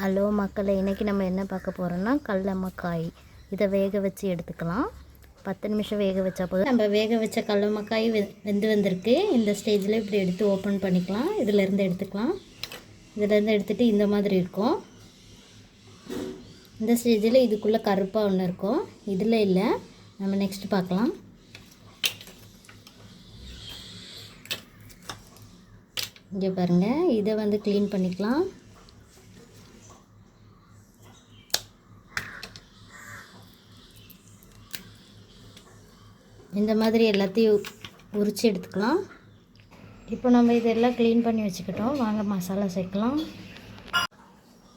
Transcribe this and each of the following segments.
Hello மக்களே, இன்றைக்கி நம்ம என்ன பார்க்க போகிறோம்னா கடலமக்காய். இதை வேக வச்சு எடுத்துக்கலாம். 10 நிமிஷம் வேக வச்சா போதும். நம்ம வேக வச்ச கடலமக்காய் வெந்து வந்திருக்கு. இந்த ஸ்டேஜில் இப்படி எடுத்து ஓப்பன் பண்ணிக்கலாம். இதிலேருந்து எடுத்துக்கலாம். இதிலேருந்து எடுத்துகிட்டு இந்த மாதிரி இருக்கும். இந்த ஸ்டேஜில் இதுக்குள்ளே கருப்பாக ஒன்று இருக்கும். இதில் இல்லை, நம்ம நெக்ஸ்ட் பார்க்கலாம். இங்கே பாருங்கள், இதை வந்து க்ளீன் பண்ணிக்கலாம். இந்த மாதிரி எல்லாத்தையும் உரித்து எடுத்துக்கலாம். இப்போ நம்ம இதெல்லாம் க்ளீன் பண்ணி வச்சுக்கிட்டோம். வாங்க மசாலா சேர்க்கலாம்.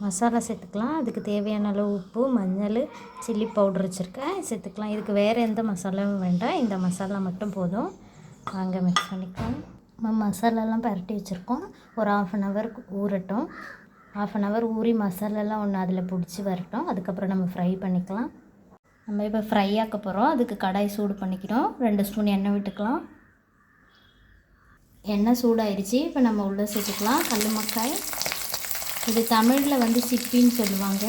மசாலா சேர்த்துக்கலாம். அதுக்கு தேவையான அளவு உப்பு, மஞ்சள், சில்லி பவுடர் வச்சுருக்கேன், சேர்த்துக்கலாம். இதுக்கு வேறு எந்த மசாலாவும் வேண்டாம், இந்த மசாலா மட்டும் போதும். வாங்க மிக்ஸ் பண்ணிக்கலாம். நம்ம மசாலாலாம் பரட்டி வச்சுருக்கோம். ஒரு 1/2 hour ஊறட்டும். 1/2 hour ஊறி மசாலாலாம் ஒன்று அதில் பிடிச்சி வரட்டும். அதுக்கப்புறம் நம்ம ஃப்ரை பண்ணிக்கலாம். நம்ம இப்போ ஃப்ரை ஆக்க போகிறோம். அதுக்கு கடாய் சூடு பண்ணிக்கிறோம். 2 ஸ்பூன் எண்ணெய் விட்டுக்கலாம். எண்ணெய் சூடாயிருச்சு. இப்போ நம்ம உள்ளே சேர்த்துக்கலாம் கடலமக்காய். இது தமிழில் வந்து சிப்பின்னு சொல்லுவாங்க,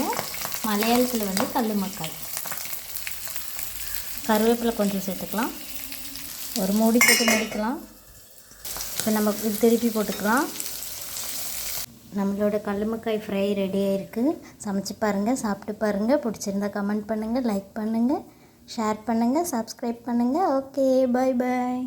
மலையாளத்தில் வந்து கடலமக்காய். கருவேப்பிலை கொஞ்சம் சேர்த்துக்கலாம். ஒரு மூடி போட்டு மூடிக்கலாம். இப்போ நம்ம திருப்பி போட்டுக்கலாம். நம்மளோட கடலமக்காய் ஃப்ரை ரெடியாக இருக்குது. சமைச்சு பாருங்கள், சாப்பிட்டு பாருங்கள். பிடிச்சிருந்தா கமெண்ட் பண்ணுங்கள், லைக் பண்ணுங்கள், ஷேர் பண்ணுங்கள், சப்ஸ்கிரைப் பண்ணுங்கள். ஓகே, பாய் பாய்.